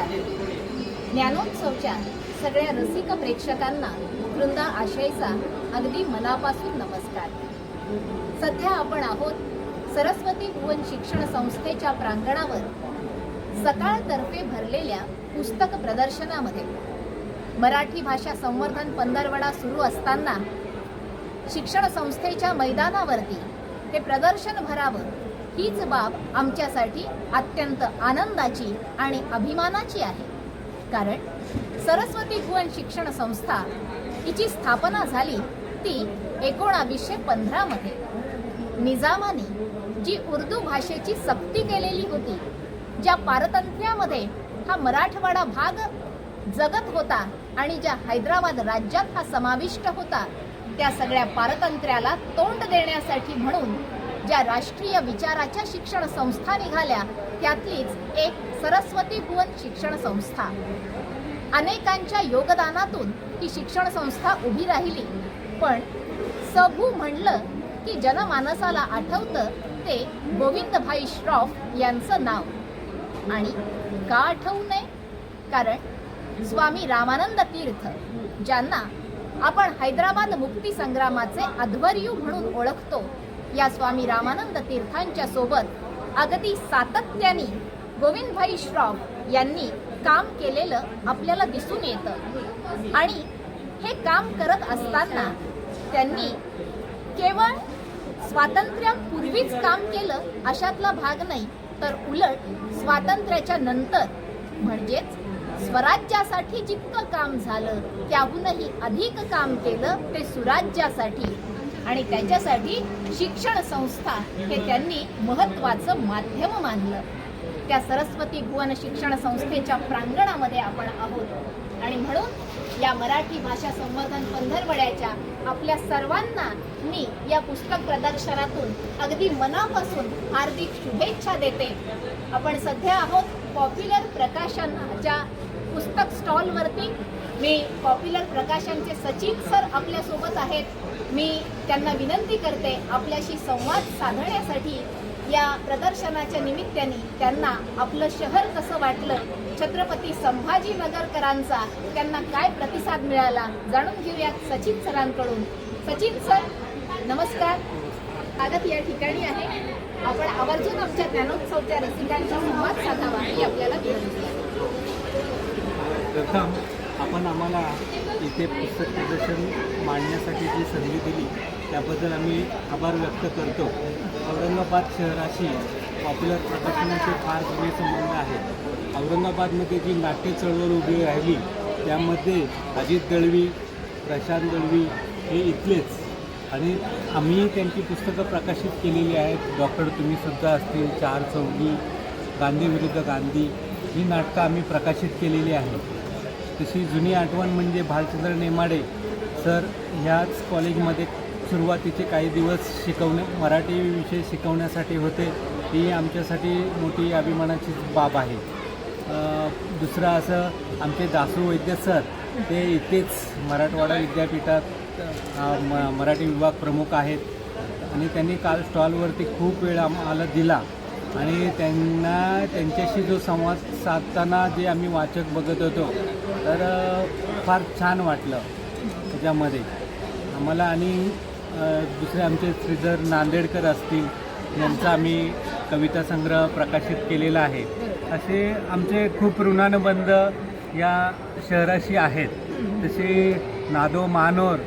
ज्ञानोत्सवच्या सगळ्या रसिक प्रेक्षकांना वृंदा आशयचा अगदी मनापासून नमस्कार। सध्या आपण आहोत सरस्वती भुवन शिक्षण संस्थेच्या प्रांगणावर सकाळतर्फे भरलेल्या पुस्तक प्रदर्शनामध्ये। मराठी भाषा संवर्धन पंधरवडा सुरू असताना शिक्षण संस्थेच्या मैदानावरती हे प्रदर्शन भरावं हीच बाब आमच्यासाठी अत्यंत आनंदाची आणि अभिमानाची आहे। कारण सरस्वती भुवन शिक्षण संस्था हिची स्थापना झाली ती 1915 मध्ये। निजामाने जी उर्दू भाषेची सक्ती केलेली होती, ज्या पारतंत्र्यामध्ये हा मराठवाडा भाग जगत होता आणि ज्या हैदराबाद राज्यात हा समाविष्ट होता, त्या सगळ्या पारतंत्र्याला तोंड देण्यासाठी म्हणून ज्या राष्ट्रीय विचाराच्या शिक्षण संस्था निघाल्या त्यातलीच एक सरस्वती भुवन शिक्षण संस्था। अनेकांच्या योगदानातून ही शिक्षण संस्था उभी राहिली, पण सबू म्हणलं की जनमानसाला आठवतं ते गोविंदभाई श्रॉफ यांचं नाव। आणि का आठवू नये? कारण स्वामी रामानंद तीर्थ, ज्यांना आपण हैदराबाद मुक्ती संग्रामाचे अध्वर्यू म्हणून ओळखतो, या स्वामी रामानंद तीर्थांच्या सोबत अगदी सातत्याने गोविंदभाई श्रॉफ यांनी काम केलेलं आपल्याला दिसून येतं। आणि हे काम करत असताना त्यांनी केवळ स्वातंत्र्यापूर्वीच काम केलं अशातला भाग नाही, तर उलट स्वातंत्र्याच्या नंतर म्हणजेच स्वराज्यासाठी जितकं काम झालं त्याहूनही अधिक काम केलं ते सुराज्यासाठी। आणि त्याच्यासाठी शिक्षण संस्था हे त्यांनी महत्त्वाचं माध्यम मानलं। त्या सरस्वती भुवन शिक्षण संस्थेच्या प्रांगणामध्ये आपण आहोत आणि म्हणून या मराठी भाषा संवर्धन पंधरवड्याच्या आपल्या सर्वांना मी या पुस्तक प्रदर्शनातून अगदी मनापासून हार्दिक शुभेच्छा देते। आपण सध्या आहोत पॉप्युलर प्रकाशनच्या पुस्तक स्टॉलवरती। मी पॉप्युलर प्रकाशनचे सचिन सर आपल्यासोबत आहेत। मी त्यांना विनंती करते आपल्याशी संवाद साधण्यासाठी या प्रदर्शनाच्या निमित्ताने त्यांना आपलं शहर कसं वाटलं, छत्रपती संभाजीनगरकरांचा त्यांना काय प्रतिसाद मिळाला जाणून घेऊयात सचिन सरांकडून। सचिन सर नमस्कार, स्वागत या ठिकाणी आहे। आपण आवर्जून आमच्या ज्ञानोत्सवच्या रसिकांचा संवाद साधावा ही आपल्याला विनंती आहे। प्रथम आपण आम्हाला इथे पुस्तक प्रदर्शन मांडण्यासाठी जी संधी दिली त्याबद्दल आम्ही आभार व्यक्त करतो। औरंगाबाद शहराशी पॉप्युलर प्रकाशनाचे फार जुने संबंध आहेत। औरंगाबादमध्ये जी नाट्य चळवळ उभी राहिली त्यामध्ये अजित दळवी, प्रशांत दळवी हे इथलेच, आणि आम्ही त्यांची पुस्तकं प्रकाशित केलेली आहेत। डॉक्टर तुम्ही सुद्धा असतील, चार चौघी, गांधी विरुद्ध गांधी ही नाटकं आम्ही प्रकाशित केलेली आहेत। तशी जुनी आठवण म्हणजे भालचंद्र नेमाडे सर ह्याच कॉलेजमध्ये सुरुवातीचे काही दिवस मराठी विषय शिकवण्यासाठी होते, ही आमच्यासाठी मोठी अभिमानाची बाब आहे। दुसरं असं आमचे दासू वैद्य सर, ते इथेच मराठवाडा विद्यापीठात मराठी विभाग प्रमुख आहेत आणि त्यांनी काल स्टॉलवरती खूप वेळ आम्हाला दिला आणि त्यांच्याशी जो संवाद साधताना जे आम्ही वाचक बघत होतो तर फार छान वाटलं त्याच्यामध्ये आम्हाला। आणि दुसरे आमचे श्रीधर नांदेडकर असतील, यांचा आम्ही कविता संग्रह प्रकाशित केलेला आहे। असे आमचे खूप ऋणानुबंध या शहराशी आहेत। तसे नादो मानोर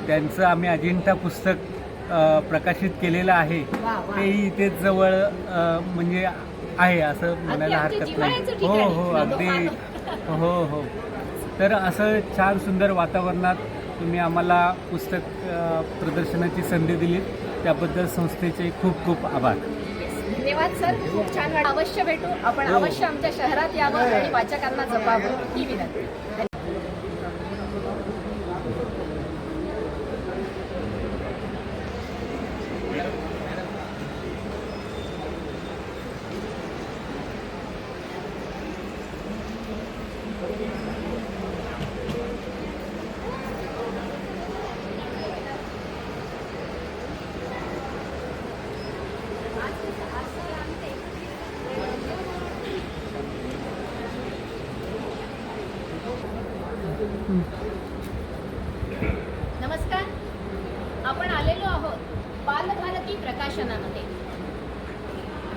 त्यांचं आम्ही अजिंठा पुस्तक प्रकाशित केलेलं आहे, तेही इथेच जवळ म्हणजे आहे असं म्हणायला हरकत नाही। हो हो अगदी हो हो। तर असं छान सुंदर वातावरणात तुम्ही आम्हाला पुस्तक प्रदर्शनाची संधी दिली त्याबद्दल संस्थेचे खूप खूप आभार। धन्यवाद सर, खूप छान वाटलं। अवश्य भेटू आपण, अवश्य आमच्या शहरात यावं आणि वाचकांना जपावं ही विनंती। प्रकाशनामध्ये.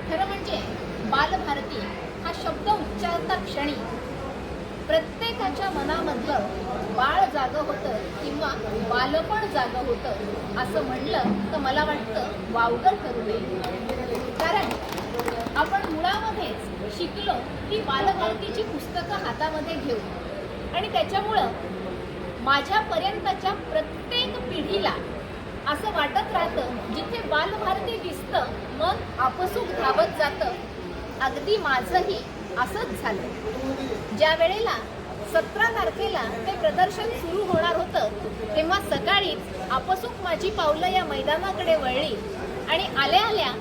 खरं म्हणजे बालभारती हा शब्द उच्चारता क्षणी प्रत्येकाच्या मनामधलं बाळ जागं होतं किंवा बालपण जागं होतं असं म्हणलं तर मला वाटतं वावगं ठरू नये. कारण आपण मुळामध्येच शिकलो ती बालभारतीची पुस्तकं हातामध्ये घेऊन, आणि त्याच्यामुळं माझ्यापर्यंतच्या प्रत्येक पिढीला असं वाटत राहतं जिथे बालभारती दिसतं मन आपसूक धावत जातं. अगदी माझंही असंच झालं. ज्या वेळेला 17 तारखेला ते प्रदर्शन सुरू होणार होतं तेव्हा सकाळीच आपसूक माझी पावलं या मैदानाकडे वळली आणि आल्या आल्या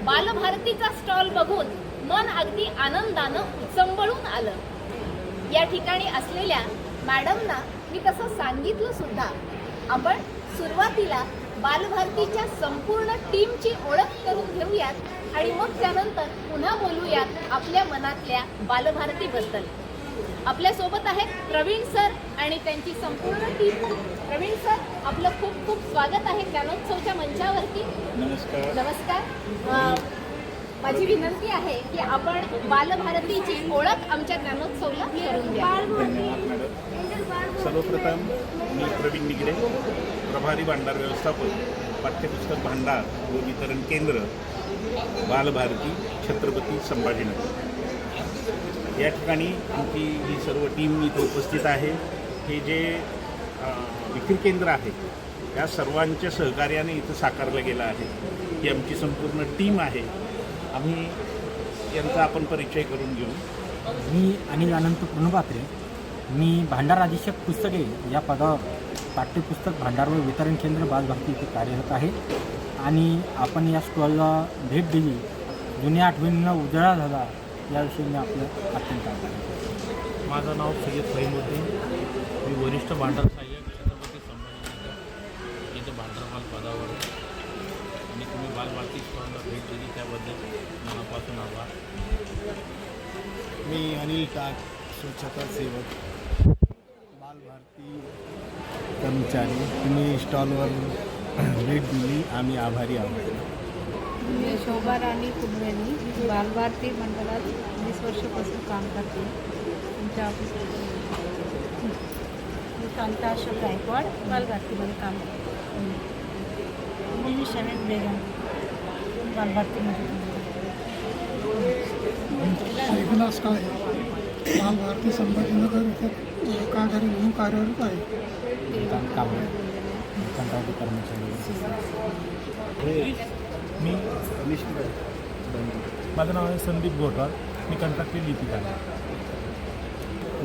बालभारतीचा स्टॉल बघून मन अगदी आनंदानं उचंबळून आलं. या ठिकाणी असलेल्या मॅडमना मी तसं सांगितलं सुद्धा. आपण सुरुवातीला बालभारतीच्या संपूर्ण टीमची ओळख करून घेऊयात आणि मग त्यानंतर पुन्हा बोलूयात आपल्या मनातल्या बालभारतीबद्दल. आपल्या सोबत आहेत प्रवीण सर आणि त्यांची संपूर्ण टीम. प्रवीण सर, आपलं खूप खूप स्वागत आहे ज्ञानोत्सवच्या मंचावरती. नमस्कार. नमस्कार. माझी विनंती आहे की आपण बालभारतीची ओळख आमच्या ज्ञानोत्सवला करून द्या. धन्यवाद मॅडम. सर्वप्रथम मी प्रवीण निगडे, प्रभारी भांडार व्यवस्थापन, पाठ्यपुस्तक भांडार व वितरण केंद्र, बालभारती, छत्रपती संभाजीनगर. या ठिकाणी आमची ही सर्व टीम इथे उपस्थित आहे. हे जे विक्री केंद्र आहे या सर्वांच्या सहकार्याने इथं साकारलं गेलं आहे. ही आमची संपूर्ण टीम आहे. आम्ही यांचा आपण परिचय करून घेऊ. मी अनिल अनंत पूर्णपात्रे. मी भांडार अधीक्षक पुस्तके या पदावर पाठ्यपुस्तक भांडार व वितरण केंद्र बालभारती इथे कार्यरत आहे. आणि आपण या स्टॉलला भेट दिली, जुन्या आठवणींना उजाळा झाला याविषयी मी आपलं अत्यंत आभार आहे. माझं नाव सय्यद फहीमुद्दीन. मी वरिष्ठ भांडार सहाय्यक, छत्रपती संभाजीनगर इथं भांडार माल पदावर आहे. आणि तुम्ही बालभारती स्टॉलला भेट दिली त्याबद्दल मनापासून आभार. मी अनिल टाक, स्वच्छता सेवक, बालभारती कर्मचारी. तुम्ही स्टॉलवर भेट दिली, आम्ही आभारी आहोत. मी शोभा राणी कुलकर्णी, बालभारती मंडळात 20 वर्षापासून काम करते. तुमच्या ऑफिसमध्ये मी कांता अशोक गायकवाड, बालभारतीमध्ये काम करते. मी शमीद बेगम, बालभारतीमध्ये. विलास काळे, बालभारती संभाजीनगर इथे एकाधारी म्हणून कार्यरत आहे. कंत्राटी कर्मचारी. मी माझं नाव आहे संदीप गोटवाल. मी कंत्राटी लिपिक आहे.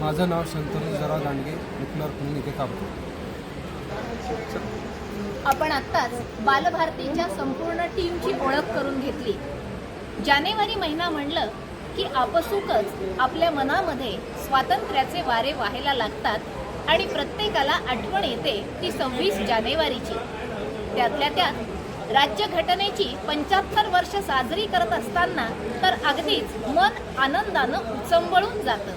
माझं नाव शंतनू जरा दांडगे, विकनर म्हणून इथे काम करतो. आपण आत्ताच बालभारतीच्या संपूर्ण टीमची ओळख करून घेतली. जानेवारी महिना म्हणलं की आपसूकच आपल्या मनामध्ये स्वातंत्र्याचे वारे वाहायला लागतात आणि प्रत्येकाला आठवण येते ती 26 जानेवारीची. त्यातल्या त्यात राज्यघटनेची 75 वर्ष साजरी करत असताना तर अगदीच मन आनंदानं उचंबळून जातं.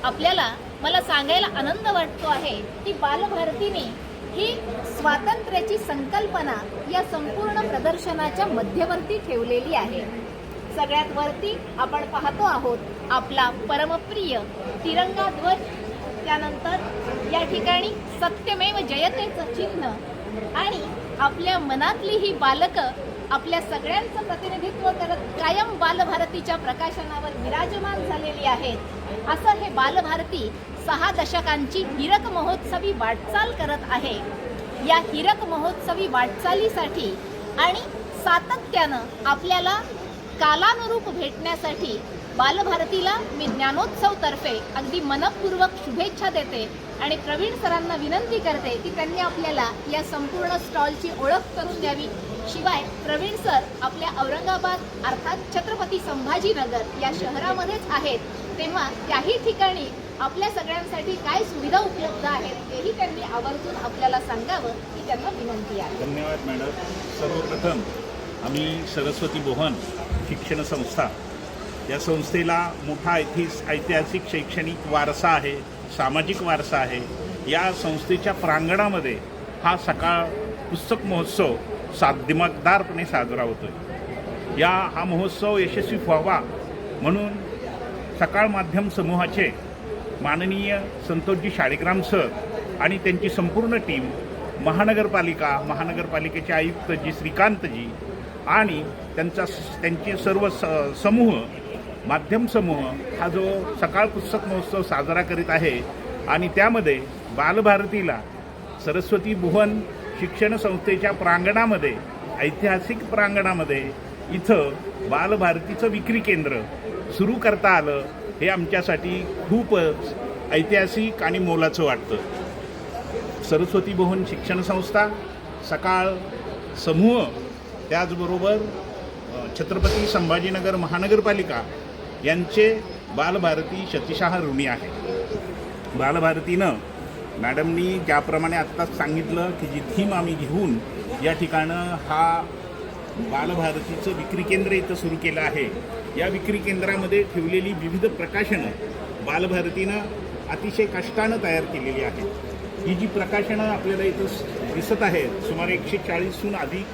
आपल्याला मला सांगायला आनंद वाटतो आहे की बालभारतीने ही स्वातंत्र्याची संकल्पना या संपूर्ण प्रदर्शनाच्या मध्यवर्ती ठेवलेली आहे. सगळ्यात वरती आपण पाहतो आहोत आपला परमप्रिय तिरंगा ध्वज. त्यानंतर या ठिकाणी सत्यमेव जयतेचं चिन्ह आणि आपल्या मनातली ही बालकं आपल्या सगळ्यांचं प्रतिनिधित्व करत कायम बालभारतीच्या प्रकाशनावर विराजमान झालेली आहेत. असं हे बालभारती 6 दशकांची हीरक महोत्सवी वाटचाल करत आहे. या हीरक महोत्सवी वाटचालीसाठी आणि सातत्यानं आपल्याला कालानुरूप भेटण्यासाठी बालभारतीला मी ज्ञानोत्सवतर्फे अगदी मनपूर्वक शुभेच्छा देते आणि प्रवीण सरांना विनंती करते की त्यांनी आपल्याला या संपूर्ण स्टॉलची ओळख करून द्यावी. शिवाय प्रवीण सर आपल्या औरंगाबाद अर्थात छत्रपती संभाजीनगर या शहरामध्येच आहेत, तेव्हा त्याही ठिकाणी आपल्या सगळ्यांसाठी काय सुविधा उपलब्ध आहेत तेही त्यांनी आवर्जून आपल्याला सांगावं ही त्यांना विनंती आहे. धन्यवाद मॅडम. सर्वप्रथम आम्ही सरस्वती बोहन शिक्षण संस्था या संस्थेला मोठा ऐतिहासिक शैक्षणिक वारसा आहे, सामाजिक वारसा आहे. या संस्थेच्या प्रांगणामध्ये हा सकाळ पुस्तक महोत्सव दिमागदारपणे साजरा होतोय. हा महोत्सव यशस्वी व्हावा म्हणून सकाळ माध्यम समूहाचे माननीय संतोषजी शाळीग्राम सर आणि त्यांची संपूर्ण टीम, महानगरपालिकेचे आयुक्त जी श्रीकांतजी आणि त्यांचे सर्व समूह, माध्यम समूह हा जो सकाळ पुस्तक महोत्सव साजरा करीत आहे. आणि त्यामध्ये बालभारतीला सरस्वती भुवन शिक्षण संस्थेच्या प्रांगणामध्ये, ऐतिहासिक प्रांगणामध्ये इथं बालभारतीचं विक्री केंद्र सुरू करता आलं, हे आमच्यासाठी खूपच ऐतिहासिक आणि मोलाचं वाटतं. सरस्वती भुवन शिक्षण संस्था, सकाळ समूह, त्याचबरोबर छत्रपती संभाजीनगर महानगरपालिका यांचे बालभारती शतशः ऋणी आहे. बालभारतीनं मॅडमनी ज्याप्रमाणे आत्ताच सांगितलं की जी थीम आम्ही घेऊन या ठिकाणं हा बालभारतीचं विक्री केंद्र इथं सुरू केलं आहे. या विक्री केंद्रामध्ये ठेवलेली विविध प्रकाशनं बालभारतीनं अतिशय कष्टानं तयार केलेली आहेत. ही जी प्रकाशनं आपल्याला इथं दिसत आहेत, सुमारे 140हून अधिक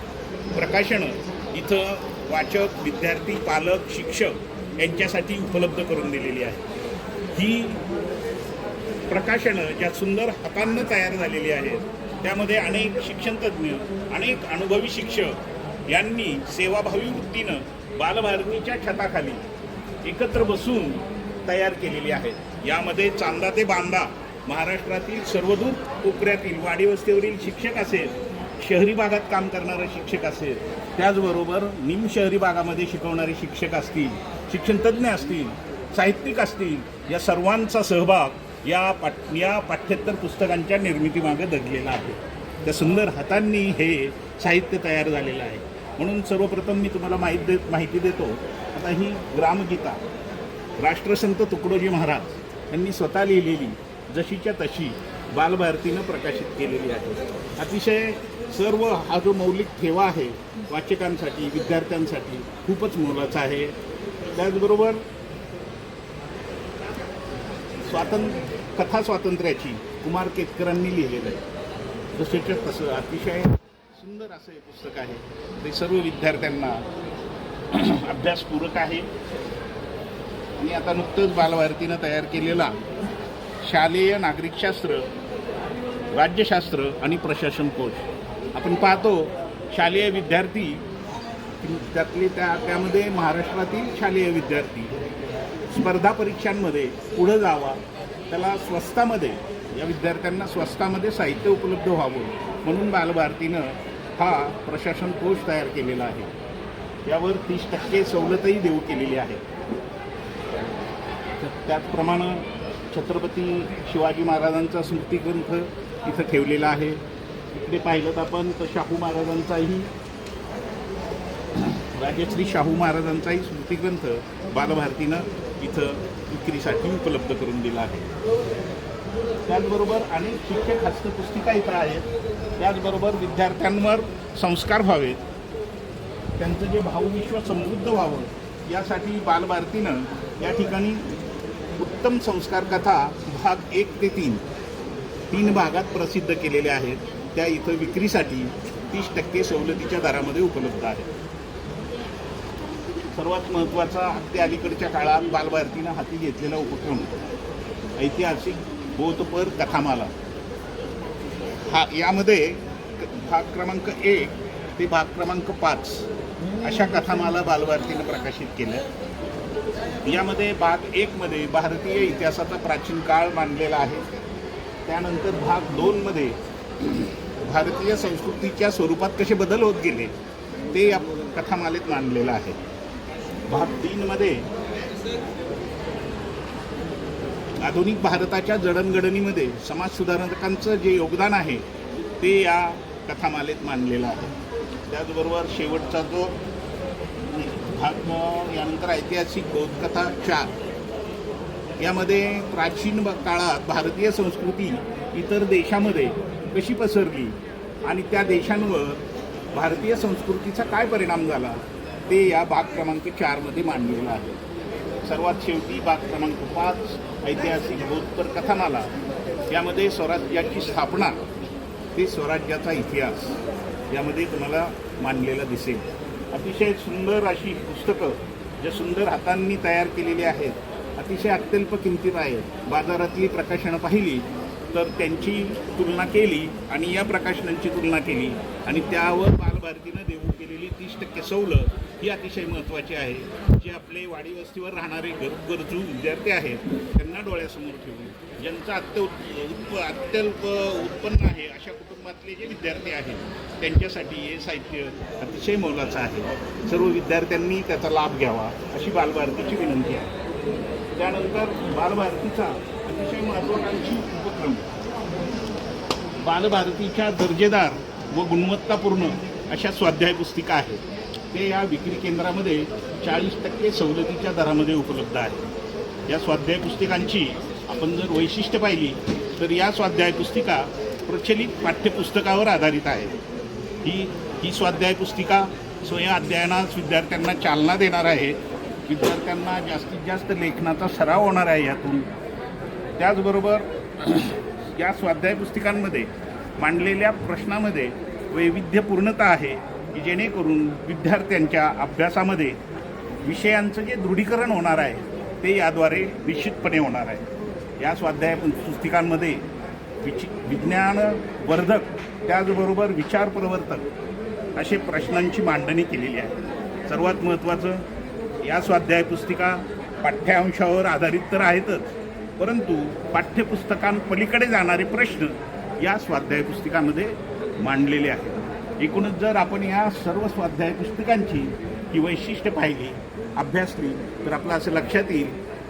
प्रकाशनं इथं वाचक, विद्यार्थी, पालक, शिक्षक यांच्यासाठी उपलब्ध करून दिलेली आहे. ही प्रकाशनं ज्या सुंदर हातांनं तयार झालेली आहेत, त्यामध्ये अनेक शिक्षणतज्ज्ञ, अनेक अनुभवी शिक्षक यांनी सेवाभावी वृत्तीनं बालभारतीच्या छताखाली एकत्र बसून तयार केलेली आहेत. यामध्ये चांदा ते बांदा महाराष्ट्रातील सर्वदूर कोपऱ्यातील वाडी वस्तीवरील शिक्षक असेल, शहरी भागात काम करणारे शिक्षक असेल, त्याचबरोबर निम शहरी भागामध्ये शिकवणारे शिक्षक असतील, शिक्षणतज्ज्ञ असतील, साहित्यिक असतील, या सर्वांचा सहभाग या पाठ्येतर पुस्तकांच्या निर्मितीमागे दडलेला आहे. त्या सुंदर हातांनी हे साहित्य तयार झालेलं आहे. म्हणून सर्वप्रथम मी तुम्हाला माहिती देतो. आता ही ग्रामगीता राष्ट्रसंत तुकडोजी महाराज यांनी स्वतः लिहिलेली जशीच्या तशी बालभारतीनं प्रकाशित केलेली आहे. अतिशय सर्व हा जो मौलिक ठेवा आहे वाचकांसाठी, विद्यार्थ्यांसाठी खूपच मोलाचा आहे. त्याचबरोबर कथा स्वातंत्र्याची कुमार केतकरांनी लिहिलेलं आहे. जसेच्या तसं अतिशय सुंदर असं हे पुस्तक आहे. ते सर्व विद्यार्थ्यांना अभ्यासपूरक आहे. आणि आता नुकतंच बालभारतीनं तयार केलेला शालेय नागरिकशास्त्र, राज्यशास्त्र आणि प्रशासन कोश आपण पाहतो. शालेय विद्यार्थी त्यामध्ये महाराष्ट्रातील शालेय विद्यार्थी स्पर्धा परीक्षांमध्ये पुढे जावा, त्याला स्वस्तामध्ये, या विद्यार्थ्यांना स्वस्तामध्ये साहित्य उपलब्ध व्हावं म्हणून बालभारतीनं हा प्रशासन कोश तयार केलेला आहे. यावर 30% सवलतही देऊ केलेली आहे. त्याचप्रमाणे छत्रपती शिवाजी महाराजांचा स्मृतिग्रंथ इथं ठेवलेला आहे. इकडे पाहिलं तर आपण तर शाहू महाराजांचाही, राजश्री शाहू महाराजांचाही स्मृतिग्रंथ बालभारतीनं इथं विक्रीसाठी उपलब्ध करून दिला आहे. त्याचबरोबर अनेक शिक्षक हस्तपुस्तिका इथं आहेत. त्याचबरोबर विद्यार्थ्यांवर संस्कार व्हावेत, त्यांचं जे भावविश्व समृद्ध व्हावं यासाठी बालभारतीनं या ठिकाणी उत्तम संस्कार कथा भाग 1 ते 3 भागात प्रसिद्ध केलेल्या आहेत. त्या इथं विक्रीसाठी 30% सवलतीच्या दरामध्ये उपलब्ध आहेत. सर्वात महत्त्वाचा अगदी अलीकडच्या काळात बालभारतीनं हाती घेतलेला उपक्रम ऐतिहासिक बोधपर कथामाला. यामध्ये भाग क्रमांक 1 ते भाग क्रमांक 5 अशा कथामाला बालभारतीनं प्रकाशित केल्या. यामध्ये भाग 1 मध्ये भारतीय इतिहासाचा प्राचीन काळ मांडलेला आहे. त्यानंतर भाग 2 मध्ये भारतीय संस्कृतीच्या स्वरूपात कसे बदल होत गेले ते या कथामालेत मांडलेलं आहे. भाग 3 मध्ये आधुनिक भारताच्या जडणघडणीमध्ये समाज सुधारकांचं जे योगदान आहे ते या कथामालेत मांडलेलं आहे. त्याचबरोबर शेवटचा जो भाग यानंतर ऐतिहासिक बोधकथा 4 यामध्ये प्राचीन काळात भारतीय संस्कृती इतर देशामध्ये कशी पसरली आणि त्या देशांवर भारतीय संस्कृतीचा काय परिणाम झाला ते या भाग क्रमांक 4 मध्ये मांडलेलं आहे. सर्वात शेवटी भाग क्रमांक 5 ऐतिहासिक बोधपर कथामाला यामध्ये स्वराज्याची स्थापना ते स्वराज्याचा इतिहास यामध्ये तुम्हाला मांडलेला दिसेल. अतिशय सुंदर अशी पुस्तकं ज्या सुंदर हातांनी तयार केलेली आहेत, अतिशय अत्यल्प किमतीत आहेत. बाजारातली प्रकाशनं पाहिली तर त्यांची तुलना केली आणि या प्रकाशनांची तुलना केली आणि त्यावर बालभारतीनं देऊ केलेली 30% सवलत ही अतिशय महत्त्वाची आहे. जे आपले वाडी वस्तीवर राहणारे गरजू विद्यार्थी आहेत त्यांना डोळ्यासमोर ठेवून, ज्यांचं अत्यल्प उत्पन्न आहे अशा कुटुंबातले जे विद्यार्थी आहेत त्यांच्यासाठी हे साहित्य अतिशय मोलाचं आहे. सर्व विद्यार्थ्यांनी त्याचा लाभ घ्यावा अशी बालभारतीची विनंती आहे. त्यानंतर बालभारतीचा अतिशय महत्त्वाकांक्षी उपक्रम बालभारतीच्या दर्जेदार व गुणवत्तापूर्ण अशा स्वाध्याय पुस्तिका आहेत. ते या विक्री केंद्रामध्ये 40% सवलतीच्या दरामध्ये उपलब्ध आहे. या स्वाध्याय पुस्तिकांची आपण जर वैशिष्ट्य पाहिली तर या स्वाध्याय पुस्तिका प्रचलित पाठ्यपुस्तकावर आधारित आहे. ही स्वाध्याय पुस्तिका स्वयं अध्ययनास विद्यार्थ्यांना चालना देणार आहे. विद्यार्थ्यांना जास्तीत जास्त लेखनाचा सराव होणार आहे यातून. त्याचबरोबर या स्वाध्याय पुस्तिकांमध्ये मांडलेल्या प्रश्नामध्ये वैविध्यपूर्णता आहे की जेणेकरून विद्यार्थ्यांच्या अभ्यासामध्ये विषयांचं जे दृढीकरण होणार आहे ते याद्वारे निश्चितपणे होणार आहे. या स्वाध्याय पुस्तिकांमध्ये विज्ञानवर्धक त्याचबरोबर विचारप्रवर्तक असे प्रश्नांची मांडणी केलेली आहे. सर्वात महत्त्वाचं, या स्वाध्याय पुस्तिका पाठ्यांशावर आधारित तर आहेतच, परंतु पाठ्यपुस्तकांपलीकडे जाणारे प्रश्न या स्वाध्याय पुस्तिकांमध्ये मांडलेले आहेत. एकूणच जर आपण या सर्व स्वाध्याय पुस्तकांची ही वैशिष्ट्य पाहिली, अभ्यासली तर आपलं असं लक्षात येईल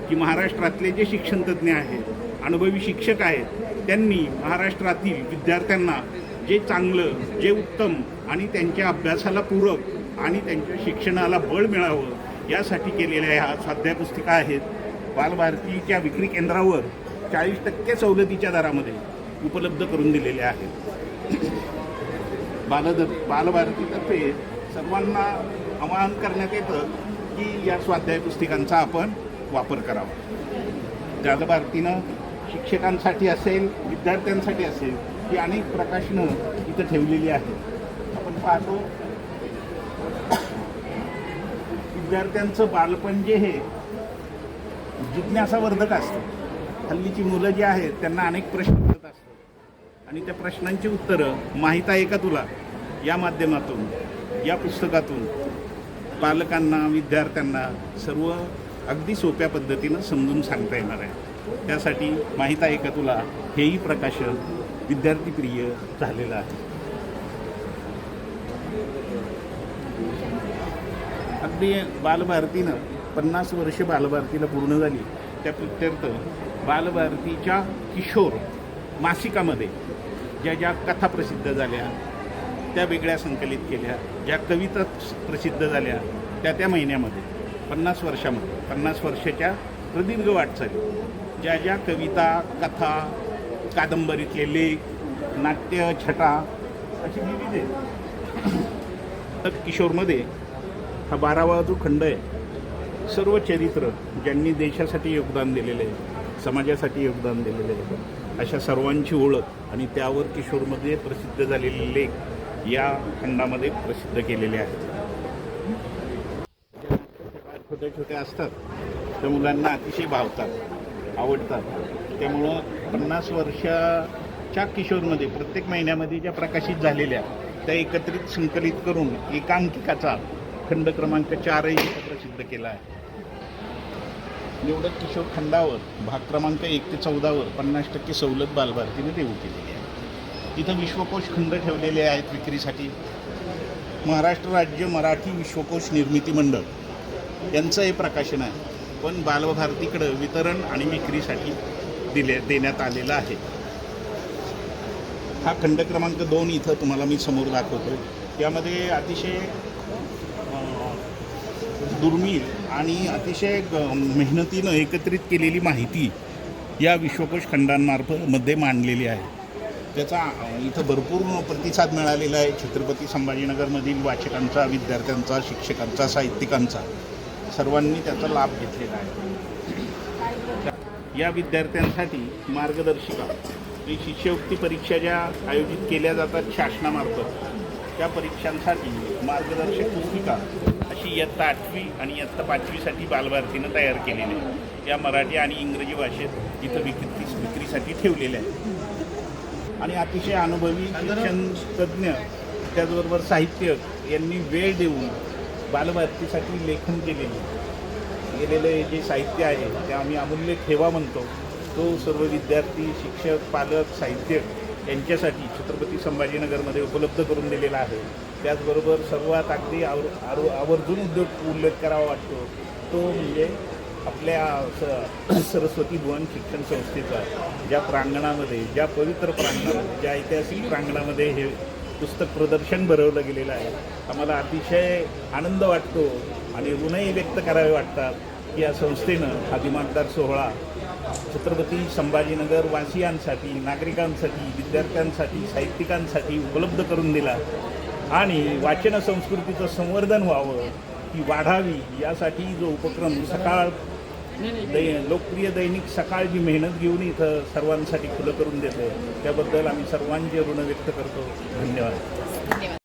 की महाराष्ट्रातले जे शिक्षणतज्ज्ञ आहेत, अनुभवी शिक्षक आहेत, त्यांनी महाराष्ट्रातील विद्यार्थ्यांना जे चांगलं, जे उत्तम आणि त्यांच्या अभ्यासाला पूरक आणि त्यांच्या शिक्षणाला बळ मिळावं यासाठी केलेल्या ह्या स्वाध्याय पुस्तिका आहेत. बालभारतीच्या विक्री केंद्रावर 40% सवलतीच्या दरामध्ये उपलब्ध करून दिलेल्या आहेत. बालभारतीतर्फे सर्वांना आवाहन करण्यात येतं की या स्वाध्याय पुस्तिकांचा आपण वापर करावा. बालभारतीनं शिक्षकांसाठी असेल, विद्यार्थ्यांसाठी असेल, ही अनेक प्रकाशनं इथं ठेवलेली आहेत. आपण पाहतो विद्यार्थ्यांचं बालपण जे हे जिज्ञासावर्धक असतं. हल्लीची मुलं जी आहेत त्यांना अनेक प्रश्न पडत असतात आणि त्या प्रश्नांची उत्तरं माहीत आहे का तुला या माध्यमातून, या पुस्तकातून पालकांना, विद्यार्थ्यांना सर्व अगदी सोप्या पद्धतीनं समजून सांगता येणार आहे. त्यासाठी माहीत आहे का तुला हेही प्रकाशन विद्यार्थीप्रिय झालेलं आहे. अगदी बालभारतीनं 50 वर्षे बालभारतीला पूर्ण झाली. त्या प्रित्यर्थ बालभारतीच्या किशोर मासिकामध्ये ज्या ज्या कथा प्रसिद्ध झाल्या त्या वेगळ्या संकलित केल्या, ज्या कविता प्रसिद्ध झाल्या त्या महिन्यामध्ये 50 वर्षामध्ये 50 वर्षाच्या प्रदीर्घ वाटचाली ज्या ज्या कविता, कथा, कादंबरीतले लेख, नाट्य, छटा अशी विविध तर किशोरमध्ये हा 12वा जो खंड आहे, सर्व चरित्र ज्यांनी देशासाठी योगदान दिलेले आहे, समाजासाठी योगदान दिलेले आहे, अशा सर्वांची ओळख आणि त्यावर किशोरमध्ये प्रसिद्ध झालेले लेख या खंडामध्ये प्रसिद्ध केलेले आहेत. छोटे छोटे असतात त्या मुलांना अतिशय भावतात, आवडतात. त्यामुळं 50 वर्षाच्या किशोरमध्ये प्रत्येक महिन्यामध्ये ज्या प्रकाशित झालेल्या त्या एकत्रित संकलित करून एकांकिकाचा खंड क्रमांक 4 प्रसिद्ध केला आहे. निवडक किशोर खंडावर भाग क्रमांक 1 ते 14वर 50% सवलत बालभारतीने देऊ केलेली आहे. इथं विश्वकोश खंड ठेवलेले आहेत विक्रीसाठी. महाराष्ट्र राज्य मराठी विश्वकोश निर्मिती मंडळ यांचं हे प्रकाशन आहे, पण बालभारतीकडं वितरण आणि विक्रीसाठी देण्यात आलेलं आहे. हा खंड क्रमांक 2 इथं तुम्हाला मी समोर दाखवतो. यामध्ये अतिशय दुर्मिळ आणि अतिशय मेहनतीनं एकत्रित केलेली माहिती या विश्वकोश खंडांमार्फत मध्ये मांडलेली आहे. त्याचा इथं भरपूर प्रतिसाद मिळालेला आहे. छत्रपती संभाजीनगरमधील वाचकांचा, विद्यार्थ्यांचा, शिक्षकांचा, साहित्यिकांचा सर्वांनी त्याचा लाभ घेतलेला आहे. या विद्यार्थ्यांसाठी मार्गदर्शिका ही शिष्यवृत्ती परीक्षा ज्या आयोजित केल्या जातात शासनामार्फत त्या परीक्षांसाठी मार्गदर्शक पुस्तिका अशी इयत्ता 8वी आणि इयत्ता 5वीसाठी बालभारतीनं तयार केलेली आहे. या मराठी आणि इंग्रजी भाषेत इथं विक्रीसाठी ठेवलेल्या आहेत. आणि अतिशय अनुभवी शिक्षण तज्ज्ञ त्याचबरोबर साहित्यक यांनी वेळ देऊन बालभारतीसाठी लेखन गेलेले जे साहित्य आहे ते आम्ही अमूल्य ठेवा म्हणतो. तो सर्व विद्यार्थी, शिक्षक, पालक, साहित्यक यांच्यासाठी छत्रपती संभाजीनगरमध्ये उपलब्ध करून दिलेला आहे. त्याचबरोबर सर्वात अगदी आवर्जून उल्लेख करावा वाटतो तो म्हणजे आपल्या सरस्वती भुवन शिक्षण संस्थेचा, ज्या प्रांगणामध्ये, ज्या पवित्र प्रांगणामध्ये, ज्या ऐतिहासिक प्रांगणामध्ये हे पुस्तक प्रदर्शन भरवलं गेलेलं आहे. आम्हाला अतिशय आनंद वाटतो आणि ऋणही व्यक्त करावे वाटतात की या संस्थेनं हा दिमाखदार सोहळा छत्रपती संभाजीनगर वासियांसाठी, नागरिकांसाठी, विद्यार्थ्यांसाठी, साहित्यिकांसाठी उपलब्ध करून दिला आणि वाचन संस्कृतीचं संवर्धन व्हावं, ती वाढावी यासाठी जो उपक्रम लोकप्रिय दैनिक सकाळ जी मेहनत घेऊन इथं सर्वांसाठी खुलं करून देते त्याबद्दल आम्ही सर्वांचे ऋण व्यक्त करतो. धन्यवाद. धन्यवाद.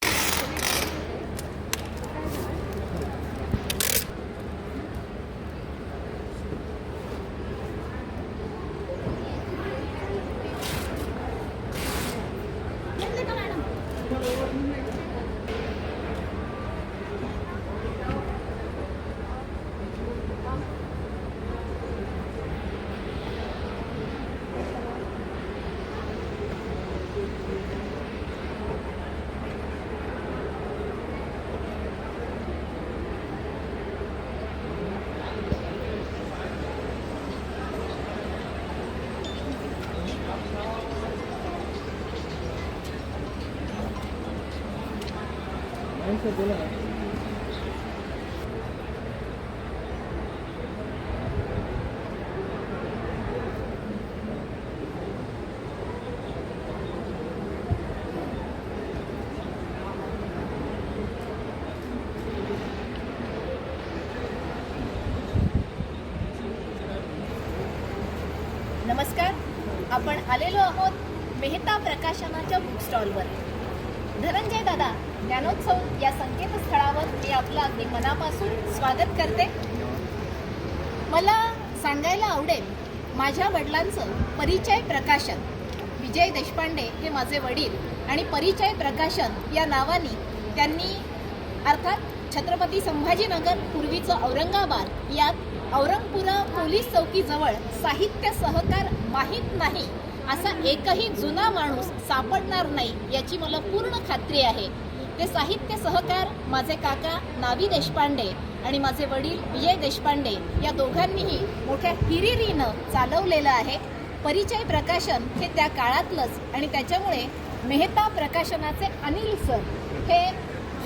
नमस्कार. आपण आलेलो आहोत मेहता प्रकाशनाच्या बुक स्टॉलवर. धनंजय दादा ज्ञानोत्सव या संकेतस्थळावर मी आपलं अगदी मनापासून स्वागत करते. मला सांगायला आवडेल माझ्या वडिलांचं परिचय प्रकाशन. विजय देशपांडे हे माझे वडील आणि परिचय प्रकाशन या नावाने त्यांनी अर्थात छत्रपती संभाजीनगर पूर्वीचं औरंगाबाद यात औरंगपुरा पोलीस चौकीजवळ साहित्य सहकार माहीत नाही असा एकही जुना माणूस सापडणार नाही याची मला पूर्ण खात्री आहे. ते साहित्य सहकार माझे काका नावी देशपांडे आणि माझे वडील विजय देशपांडे या दोघांनीही मोठ्या हिरिरीनं चालवलेलं आहे. परिचय प्रकाशन हे त्या काळातलंच आणि त्याच्यामुळे मेहता प्रकाशनाचे अनिल सर हे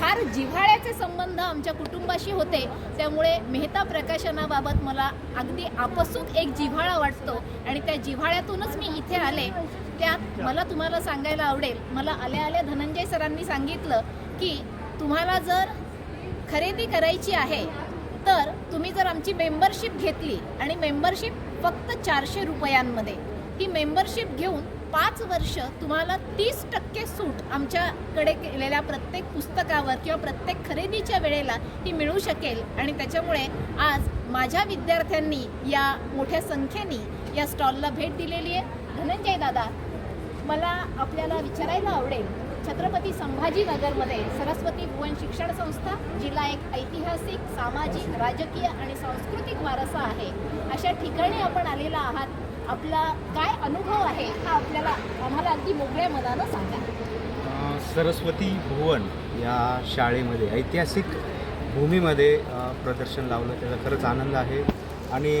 फार जिव्हाळ्याचे संबंध आमच्या कुटुंबाशी होते. त्यामुळे मेहता प्रकाशनाबाबत मला अगदी आपसूक एक जिव्हाळा वाटतो आणि त्या जिव्हाळ्यातूनच मी इथे आले. त्यात मला तुम्हाला सांगायला आवडेल, मला आल्या धनंजय सरांनी सांगितलं की तुम्हाला जर खरेदी करायची आहे तर तुम्ही जर आमची मेंबरशिप घेतली आणि मेंबरशिप फक्त 400 रुपयांमध्ये, ही मेंबरशिप घेऊन 5 वर्ष तुम्हाला 30% सूट आमच्याकडे केलेल्या प्रत्येक पुस्तकावर किंवा प्रत्येक खरेदीच्या वेळेला ही मिळू शकेल. आणि त्याच्यामुळे आज माझ्या विद्यार्थ्यांनी या मोठ्या संख्येने या स्टॉलला भेट दिलेली आहे. धनंजय दादा, मला आपल्याला विचारायला आवडेल, छत्रपती संभाजीनगरमध्ये सरस्वती भुवन शिक्षण संस्था, जिला एक ऐतिहासिक, सामाजिक, राजकीय आणि सांस्कृतिक वारसा आहे, अशा ठिकाणी आपण आलेला आहात. आपला काय अनुभव आहे हा आम्हाला अगदी मोकळ्या मनानं सांगा. सरस्वती भुवन या शाळेमध्ये ऐतिहासिक भूमीमध्ये प्रदर्शन लावलं, त्याचा खरंच आनंद आहे. आणि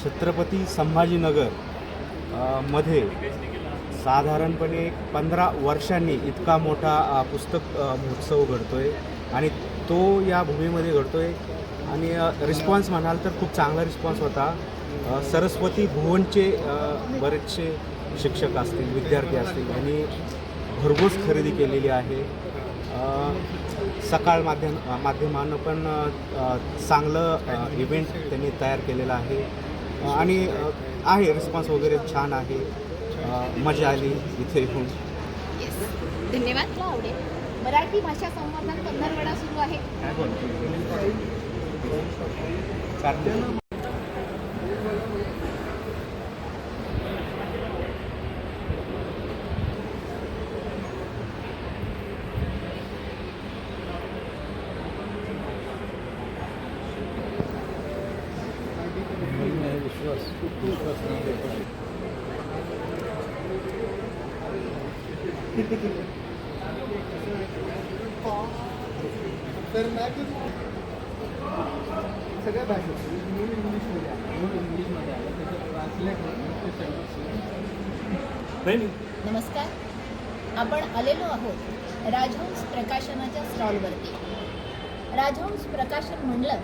छत्रपती संभाजीनगर मध्ये साधारणपणे 15 वर्षांनी इतका मोठा पुस्तक महोत्सव घडतोय आणि तो या भूमीमध्ये घडतोय. आणि रिस्पॉन्स म्हणाल तर खूप चांगला रिस्पॉन्स होता. सरस्वती भुवनचे बरेचसे शिक्षक असतील, विद्यार्थी असतील यांनी भरघोस खरेदी केलेली आहे. सकाळ माध्यमानं पण चांगलं इव्हेंट त्यांनी तयार केलेला आहे आणि आहे रिस्पॉन्स वगैरे छान आहे. मजा आली इथे येऊन. धन्यवाद. आवडेल मराठी भाषा संवर्धन पंधरवडा सुरू आहे. सगळ्या भाषेत इंग्लिशमध्ये नमस्कार. आपण आलेलो आहोत राजहंस प्रकाशनाच्या स्टॉलवरती. राजहंस प्रकाशन म्हणलं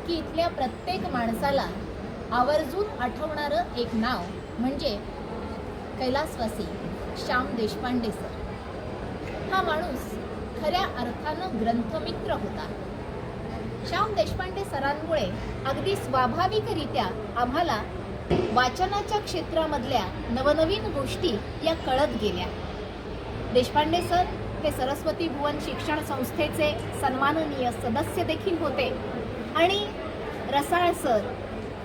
की इथल्या प्रत्येक माणसाला आवर्जून आठवणारं एक नाव म्हणजे कैलासवासी श्याम देशपांडे सर. हा माणूस खऱ्या अर्थानं ग्रंथमित्र होता. श्याम देशपांडे सरांमुळे अगदी स्वाभाविकरित्या आम्हाला वाचनाच्या क्षेत्रामधल्या नवनवीन गोष्टी या कळत गेल्या. देशपांडे सर हे सरस्वती भुवन शिक्षण संस्थेचे सन्माननीय सदस्य देखील होते आणि रसाळ सर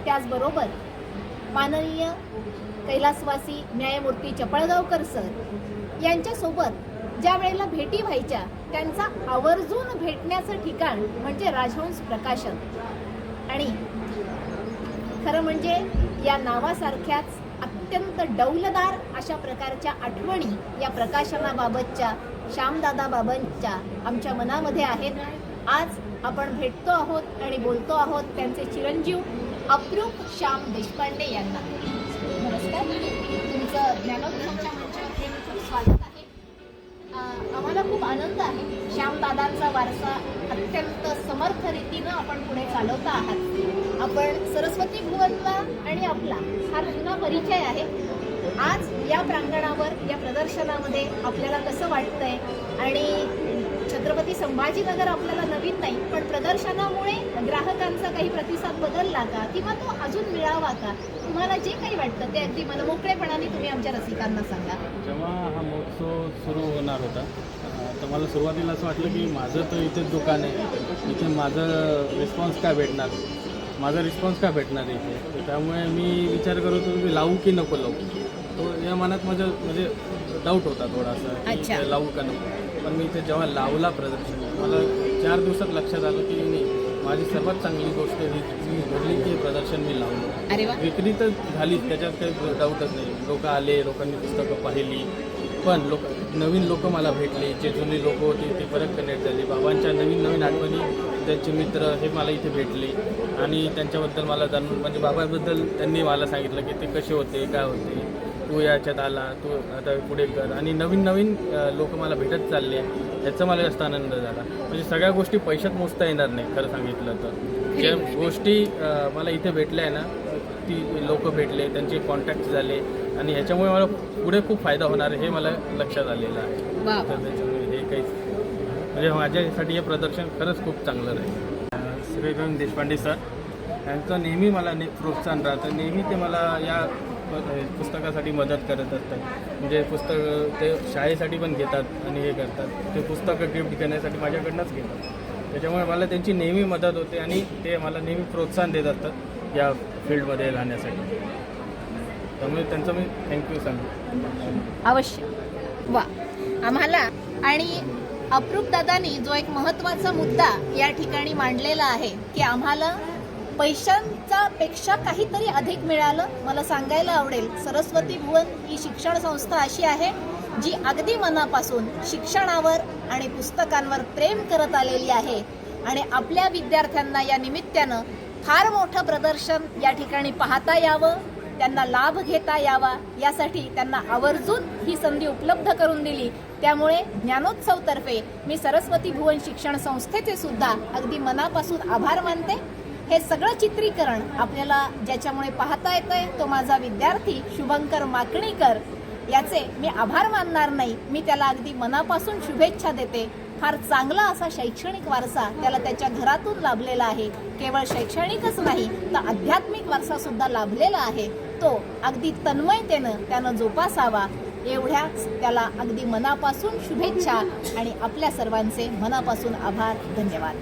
त्याचबरोबर माननीय कैलासवासी न्यायमूर्ती चपळगावकर सर यांच्यासोबत ज्या वेळेला भेटी व्हायच्या त्यांचा आवर्जून भेटण्याचं ठिकाण म्हणजे राजहंस प्रकाशन. आणि खरं म्हणजे या नावासारख्याच अत्यंत डौलदार अशा प्रकारच्या आठवणी या प्रकाशनाबाबतच्या श्यामदादाबाबांच्या आमच्या मनामध्ये आहेत. आज आपण भेटतो आहोत आणि बोलतो आहोत त्यांचे चिरंजीव अप्रूप श्याम देशपांडे यांना. नमस्कार. तुमचं ज्ञानोत्सवच्या मंचावर खूप स्वागत आहे. आम्हाला खूप आनंद आहे. श्यामदादांचा वारसा अत्यंत समर्थ रीतीनं आपण पुढे चालवता आहात. आपण सरस्वती भुवनला आणि आपला हा जुना परिचय आहे. आज या प्रांगणावर या प्रदर्शनामध्ये आपल्याला कसं वाटतंय आणि छत्रपती संभाजीनगर आपल्याला नवीन नाही पण प्रदर्शनामुळे ग्राहकांचा काही प्रतिसाद बदलला का किंवा तो अजून मिळावा का? तुम्हाला जे काही वाटतं ते अगदी मनमोकळेपणाने तुम्ही आमच्या रसिकांना सांगा. जेव्हा हा महोत्सव सुरू होणार होता तर मला सुरुवातीला असं वाटलं की माझं तर इथेच दुकान आहे, इथे माझं रिस्पॉन्स काय भेटणार, माझा रिस्पॉन्स काय भेटणार इथे. तर त्यामुळे मी विचार करत होतो की लावू की नको लावू. तो या मनात माझं म्हणजे डाऊट होता थोडासा की लावू का नको. पण मी इथे जेव्हा लावला प्रदर्शन मला 4 दिवसात लक्षात आलं की नाही माझी सर्वात चांगली गोष्ट ही घडली की प्रदर्शन मी लावलं. विक्री तर झालीच त्याच्यात काही डाऊटच नाही. लोक आले, लोकांनी पुस्तकं पाहिली पण नवीन लोक मला भेटले. जे जुनी लोक होती ते परत कनेक्ट झाली. बाबांच्या नवीन नवीन आठवणी त्यांचे मित्र हे मला इथे भेटले आणि त्यांच्याबद्दल मला जाणून म्हणजे बाबांबद्दल त्यांनी मला सांगितलं की ते कसे होते काय होते, तू याच्यात आला, तू आता पुढे कर. आणि नवीन नवीन लोक मला भेटत चालले याचा मला जास्त आनंद झाला. म्हणजे सगळ्या गोष्टी पैशात मोजता येणार नाही खरं सांगितलं तर. ज्या गोष्टी मला इथे भेटल्या आहे ना ती लोक भेटले, त्यांचे कॉन्टॅक्ट झाले आणि ह्याच्यामुळे मला पुढे खूप फायदा होणार हे मला लक्षात आलेलं आहे. तर त्याच्यामुळे हे काही म्हणजे माझ्यासाठी हे प्रदर्शन खरंच खूप चांगलं राहील. श्रीरंग देशपांडे सर यांचं नेहमी मला प्रोत्साहन राहतं. नेहमी ते मला या पुस्तकासाठी मदत करत असतात. म्हणजे पुस्तक ते शाळेसाठी पण घेतात आणि हे करतात. ते पुस्तकं गिफ्ट घेण्यासाठी माझ्याकडनंच घेतात. त्याच्यामुळे मला त्यांची नेहमी मदत होते आणि ते मला नेहमी प्रोत्साहन देत असतात या फील्डमध्ये राहण्यासाठी. त्यामुळे त्यांचं मी थँक्यू सांगतो. अवश्य. वा. आम्हाला आणि अप्रूप दादांनी जो एक महत्त्वाचा मुद्दा या ठिकाणी मांडलेला आहे की आम्हाला पैशांचा पेक्षा काहीतरी अधिक मिळालं. मला सांगायला आवडेल सरस्वती भुवन ही शिक्षण संस्था अशी आहे जी अगदी मनापासून शिक्षणावर आणि पुस्तकांवर प्रेम करत आलेली आहे आणि आपल्या विद्यार्थ्यांना या निमित्तानं फार मोठं प्रदर्शन या ठिकाणी पाहता यावं, त्यांना लाभ घेता यावा यासाठी त्यांना आवर्जून ही संधी उपलब्ध करून दिली. त्यामुळे ज्ञानोत्सवतर्फे मी सरस्वती भुवन शिक्षण संस्थेचे सुद्धा अगदी मनापासून आभार मानते. हे सगळं चित्रीकरण आपल्याला ज्याच्यामुळे पाहता येतंय तो माझा विद्यार्थी शुभंकर माकणीकर. याचे मी आभार मानणार नाही, मी त्याला अगदी मनापासून शुभेच्छा देते. फार चांगला असा शैक्षणिक वारसा त्याला त्याच्या घरातून लाभलेला आहे. केवळ शैक्षणिकच नाही तर आध्यात्मिक वारसा सुद्धा लाभलेला आहे. तो अगदी तन्मयतेनं त्यानं जोपासावा एवढ्याच त्याला अगदी मनापासून शुभेच्छा आणि आपल्या सर्वांचे मनापासून आभार. धन्यवाद.